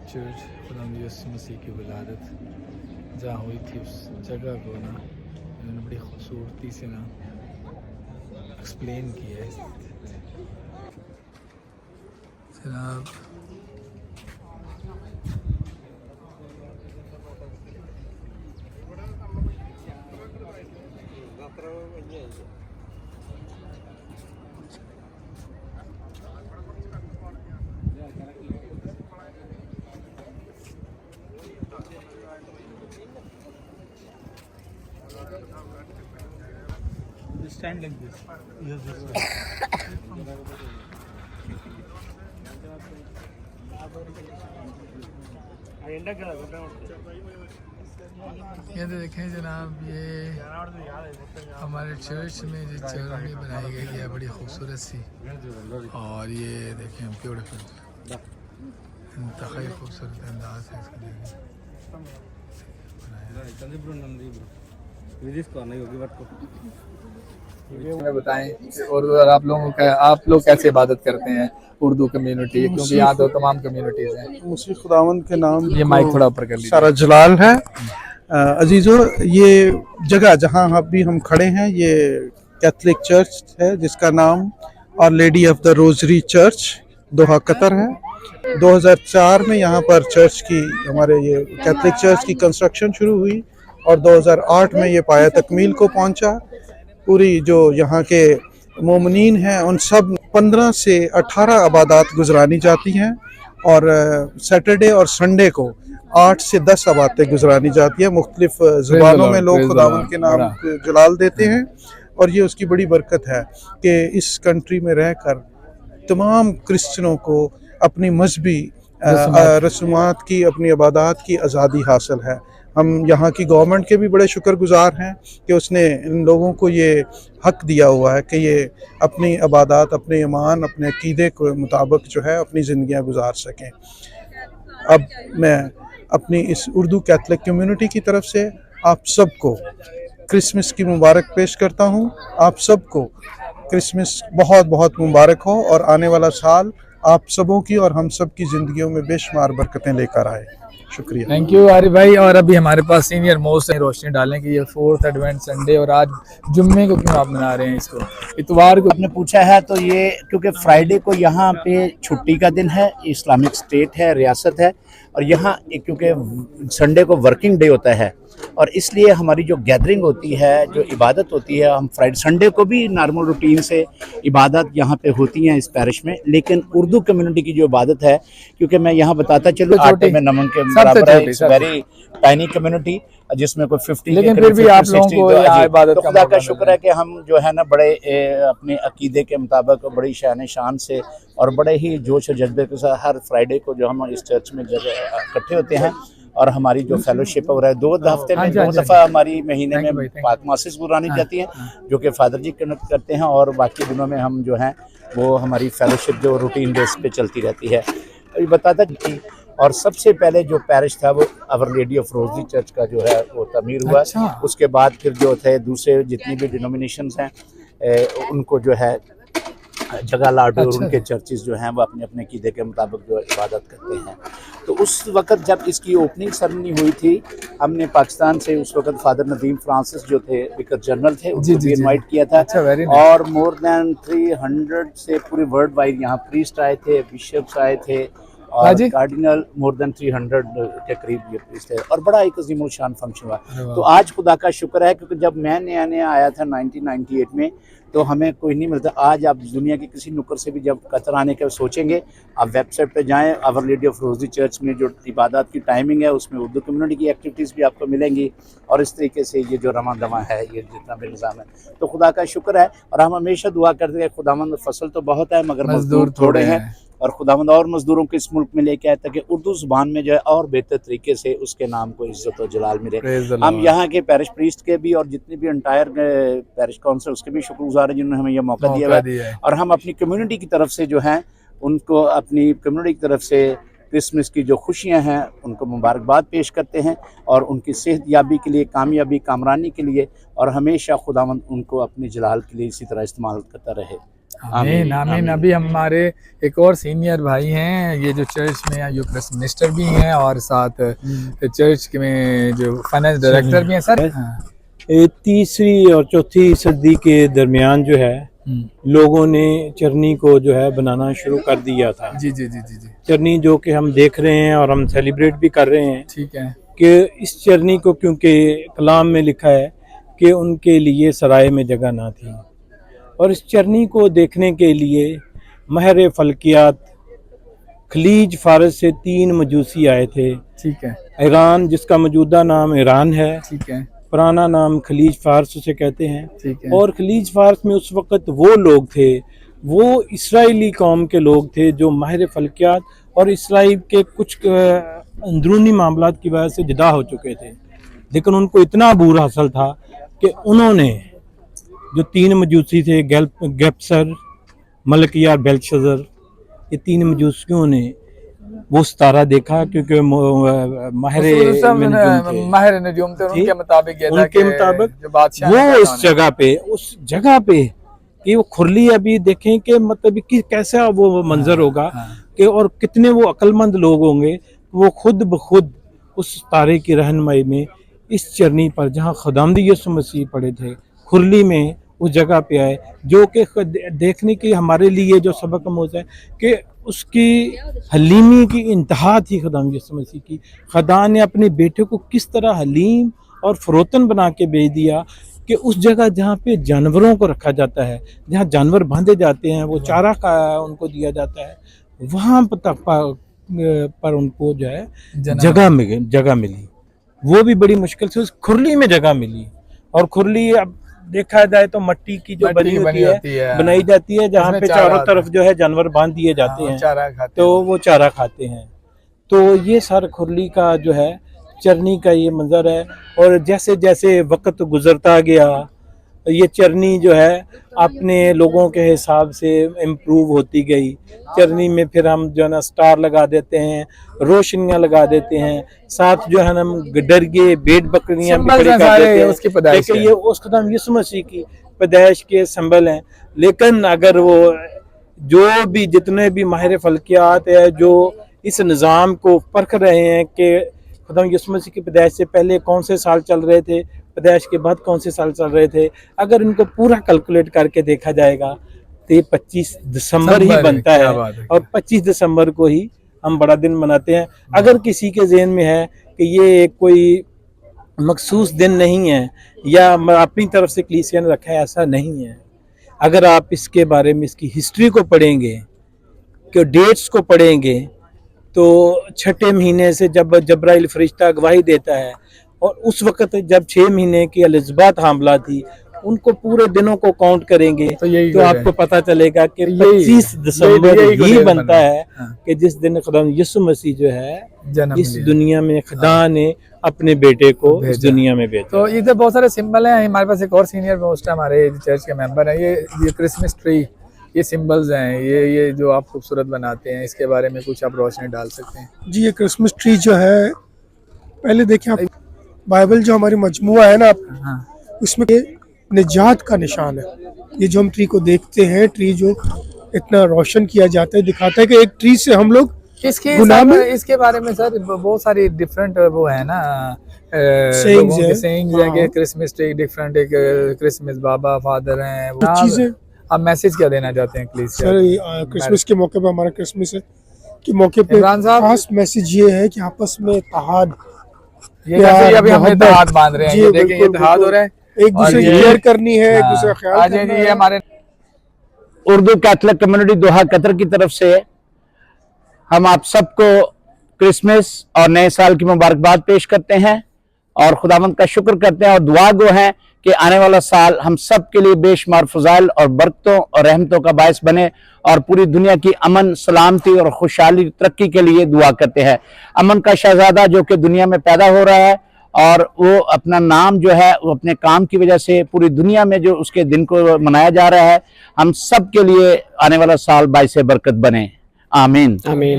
Church खुदा यीशु मसीह की विलादत जहाँ हुई थी उस जगह को ना इन्होंने बड़ी खूबसूरती से ना एक्सप्लेन किया है जनाब। Stand like this. Yes, this way. ये तो देखें जनाब, ये हमारे चर्च में जो चरनी बनाई गई है बड़ी खूबसूरत सी, और ये देखें ब्यूटीफुल इंतहाई खूबसूरत अंदाज है इसका। बताएं और आप लोग कैसे इबादत करते हैं उर्दू कम्युनिटी, क्योंकि यहाँ तो तमाम कम्युनिटीज हैं। मुसी खुदावंद के नाम ये माइक थोड़ा ऊपर कर लीजिए। सारा जलाल है। अजीजो, ये जगह जहाँ अभी हम खड़े हैं ये कैथलिक चर्च है जिसका नाम और lady of the rosary church Doha Qatar है। 2004 में यहाँ पर चर्च की हमारे ये कैथलिक चर्च की कंस्ट्रक्शन शुरू हुई और 2008 में ये पाया तकमील को पहुँचा। पूरी जो यहाँ के मोमिनीन हैं उन सब 15 से 18 इबादत गुजरानी जाती हैं और सैटरडे और संडे को 8 से 10 इबादतें गुजरानी जाती हैं। मुख्तलिफ ज़ुबानों में लोग खुदावंद के नाम जलाल देते हैं और ये उसकी बड़ी बरकत है कि इस कंट्री में रहकर तमाम क्रिश्चियनों को अपनी मजहबी रस्मात की, अपनी इबादत की आज़ादी हासिल है। हम यहाँ की गवर्नमेंट के भी बड़े शुक्रगुजार हैं कि उसने इन लोगों को ये हक दिया हुआ है कि ये अपनी इबादत, अपने ईमान, अपने अकीदे के मुताबिक जो है अपनी ज़िंदगियाँ गुजार सकें। अब मैं अपनी इस उर्दू कैथलिक कम्युनिटी की तरफ से आप सबको क्रिसमस की मुबारक पेश करता हूँ। आप सबको क्रिसमस बहुत बहुत मुबारक हो और आने वाला साल आप सबों की और हम सब की ज़िंदगियों में बेशुमार बरकतें लेकर आए। शुक्रिया। थैंक यू आरिफ भाई। और अभी हमारे पास सीनियर मोस्ट रोशनी डालें कि ये 4th एडवेंट संडे और आज जुम्मे को क्यों आप मना रहे हैं इसको, इतवार को? आपने पूछा है तो ये क्योंकि फ्राइडे को यहाँ पे छुट्टी का दिन है, इस्लामिक स्टेट है, रियासत है, और यहाँ क्योंकि संडे को वर्किंग डे होता है और इसलिए हमारी जो गैदरिंग होती है, जो इबादत होती है, हम फ्राइडे संडे को भी नॉर्मल रूटीन से इबादत यहाँ पे होती हैं इस पैरिश में। लेकिन उर्दू कम्युनिटी की जो इबादत है, क्योंकि मैं यहाँ बताता चलूँ, आटे में नमक के बराबर है, इट्स वेरी टाइनी कम्युनिटी जिसमें कोई 50, लेकिन फिर भी आप लोगों को इबादत तो खुदा का शुक्र है कि हम जो है ना बड़े अपने अकीदे के मुताबिक बड़ी शान शान से और बड़े ही जोश और जज्बे के साथ हर फ्राइडे को जो हम इस चर्च में जगह इकट्ठे होते हैं और हमारी जो फेलोशिप हो रहा है 2 हफ्ते में 2 दफ़ा हमारी महीने में पाक मासिस गुरानी जाती है जो कि फादर जी कनेक्ट करते हैं और बाकी दिनों में हम जो हैं वो हमारी फेलोशिप जो रूटीन बेस पे चलती रहती है। अभी बताता कि और सबसे पहले जो पैरिश था वो Our Lady of Rosary Church का जो है वो तमीर हुआ। उसके बाद फिर जो थे दूसरे जितनी भी डिनोमिनेशंस हैं उनको जो है जगह लाट और उनके चर्चेस जो हैं वो अपने अपने कीदे के मुताबिक जो इबादत करते हैं। तो उस वक़्त जब इसकी ओपनिंग सेरेमनी हुई थी, हमने पाकिस्तान से उस वक़्त फादर नदीम फ्रांसिस जो थे विकर जनरल थे, उनको भी इनवाइट किया था। और मोर देन 300 से पूरे वर्ल्ड वाइड यहाँ प्रीस्ट आए थे, बिशप्स आए थे और कार्डिनल मोर देन 300 के करीब ये प्रीस्ट है और बड़ा एक अजीमुल शान फंक्शन हुआ। तो आज खुदा का शुक्र है क्योंकि जब मैं नया आया था 1998 में तो हमें कोई नहीं मिलता। आज आप दुनिया के किसी नुक्कड़ से भी जब कतर आने के सोचेंगे, आप वेबसाइट पे जाएं, Our Lady of Rosary Church में जो इबादत की टाइमिंग है उसमें उर्दू कम्युनिटी की एक्टिविटीज़ भी आपको मिलेंगी और इस तरीके से ये जो रमा दमा है, ये जितना भी निज़ाम है, तो खुदा का शुक्र है। और हम हमेशा दुआ करते हैं खुदावंद फसल तो बहुत है मगर मजदूर थोड़े हैं और खुदावंद और मजदूरों को इस मुल्क में लेके आए ताकि उर्दू जुबान में जो है और बेहतर तरीके से उसके नाम को इज्जत और जलाल मिले। हम यहाँ के पैरिश प्रीस्ट के भी और जितने भी एंटायर पैरिश काउंसिल उसके भी शुक्रगुजार हैं जिन्होंने हमें यह मौका दिया है। और हम अपनी कम्युनिटी की तरफ से जो है उनको अपनी कम्युनिटी की तरफ से क्रिसमस की जो खुशियाँ हैं उनको मुबारकबाद पेश करते हैं और उनकी सेहत याबी के लिए, कामयाबी, कामरानी के लिए और हमेशा खुदावंद उनको अपने जलाल के लिए इसी तरह इस्तेमाल करता रहे। आमीन आमीन। अभी हमारे एक और सीनियर भाई हैं, ये जो चर्च में यूक्रेस्ट मिनिस्टर भी हैं और साथ चर्च में जो फाइनेंस डायरेक्टर भी हैं सर। तीसरी और चौथी सदी के दरमियान जो है लोगों ने चरनी को जो है बनाना शुरू कर दिया था। जी जी जी जी जी। चरनी जो कि हम देख रहे हैं और हम सेलिब्रेट भी कर रहे हैं, ठीक है, कि इस चरनी को, क्योंकि कलाम में लिखा है कि उनके लिए सराय में जगह ना थी, और इस चरनी को देखने के लिए महर फल्कियात खलीज फारस से 3 मजूसी आए थे। ठीक है, ईरान, जिसका मौजूदा नाम ईरान है, ठीक है, पुराना नाम खलीज फारस उसे कहते हैं। ठीक है। और खलीज फारस में उस वक़्त वो लोग थे, वो इसराइली कौम के लोग थे जो माहिर फल्कियात और इसराइल के कुछ अंदरूनी मामलात की वजह से जुदा हो चुके थे, लेकिन उनको इतना अबूर हासिल था कि उन्होंने जो 3 मजूसी थे, गैप्सर, मलकिया, बेल्शज़र, ये 3 मजूसियों ने वो सितारा देखा, क्योंकि माहिर नजूम थे, उनके मुताबिक ये था उनके मुताबिक जो बादशाह वो उस जगह पे कि वो खुरली, अभी देखें कि मतलब कि कैसा वो मंजर होगा कि, और कितने वो अक्लमंद लोग होंगे, वो खुद ब खुद उस तारे की रहनुमाई में इस चरनी पर जहाँ खुदावंद यीशु मसीह पड़े थे, खुरली में उस जगह पे आए, जो कि देखने की हमारे लिए जो सबक अमूज़ है कि उसकी हलीमी की इंतहा थी खुदावंद यीशु मसीह की। खुदा ने अपने बेटे को किस तरह हलीम और फरोतन बना के भेज दिया कि उस जगह जहाँ पे जानवरों को रखा जाता है, जहाँ जानवर बांधे जाते हैं, वो चारा का उनको दिया जाता है, वहाँ पर उनको जो है जगह मिली। वो भी बड़ी मुश्किल से उस खुरली में जगह मिली। और खुरली अब देखा जाए तो मट्टी की जो बनी होती है, बनाई जाती है, जहाँ पे चारों तरफ जो है जानवर बांध दिए जाते हैं, तो वो चारा खाते हैं। तो ये सर खुरली का जो है चरनी का ये मंजर है। और जैसे जैसे वक्त गुजरता गया, ये चरनी जो है अपने लोगों के हिसाब से इम्प्रूव होती गई। चरनी में फिर हम जो है ना स्टार लगा देते हैं, रोशनियां लगा देते हैं, साथ जो है ना हम डरगे भेड़ बकरियां भी खड़ी कर देते हैं, लेकिन ये उस खुदावंद यीशु मसीह की पैदाइश के सिंबल हैं। लेकिन अगर वो जो भी जितने भी माहिर फल्कियात है जो इस निज़ाम को परख रहे हैं कि खुदावंद यीशु मसीह की पैदाइश से पहले कौन से साल चल रहे थे, पैदाइश के बाद कौन से साल चल रहे थे, अगर इनको पूरा कैलकुलेट करके देखा जाएगा तो ये 25 दिसंबर ही बनता है, और 25 दिसंबर को ही हम बड़ा दिन मनाते हैं। अगर किसी के ज़हन में है कि ये कोई मखसूस दिन नहीं है या अपनी तरफ से कलीसिया ने रखा है, ऐसा नहीं है। अगर आप इसके बारे में इसकी हिस्ट्री को पढ़ेंगे, कि डेट्स को पढ़ेंगे, तो 6ठे महीने से जब जब्राइल फरिश्ता गवाही देता है, और उस वक्त जब 6 महीने की एलिज़ाबेथ हामला थी, उनको पूरे दिनों को काउंट करेंगे तो आपको पता चलेगा कि 25 दिसंबर ही बनता है कि जिस दिन खुदावंद यीशु मसीह जो है इस दुनिया में खुदा ने अपने बेटे को इस दुनिया में भेजा। तो इधर बहुत सारे सिंबल हैं। हमारे पास एक और सीनियर मोस्ट हमारे चर्च के मेंबर हैं, ये क्रिसमस ट्री, ये सिंबल्स हैं, ये जो आप खूबसूरत बनाते हैं, इसके बारे में कुछ आप रोशनी डाल सकते हैं? जी, ये क्रिसमस ट्री जो है, पहले देखिए आप बाइबल जो हमारी मजमुआ है ना, उसमें निजात का निशान है। ये जो हम ट्री को देखते हैं, ट्री जो इतना रोशन किया जाता है, दिखाता है कि एक ट्री से हम लोग इसके बारे में सर बहुत सारी डिफरेंट वो है ना सेइंग्स है कि क्रिसमस ट्री डिफरेंट, एक क्रिसमस बाबा फादर हैं, वो चीजें आप मैसेज क्या देना चाहते हैं प्लीज सर? क्रिसमस के मौके पे, हमारा क्रिसमस है के मौके पे खास मैसेज ये है कि आपस में इत्तेहाद, ये अभी हम इत्तेहाद बांध रहे हैं, ये देखिए इत्तेहाद हो रहा है, एक दूसरे की केयर करनी है, एक दूसरे का ख्याल करना है। ये हमारे Urdu Catholic community Doha Qatar की तरफ से हम आप सबको क्रिसमस और नए साल की मुबारकबाद पेश करते हैं और खुदावंद का शुक्र करते हैं और दुआ गो हैं कि आने वाला साल हम सब के लिए बेशुमार फजाइल और बरकतों और रहमतों का बायस बने और पूरी दुनिया की अमन, सलामती और खुशहाली, तरक्की के लिए दुआ करते हैं। अमन का शहजादा जो कि दुनिया में पैदा हो रहा है और वो अपना नाम जो है वो अपने काम की वजह से पूरी दुनिया में जो उसके दिन को मनाया जा रहा है, हम सब के लिए आने वाला साल बायस बरकत बने। आमीन, आमीन।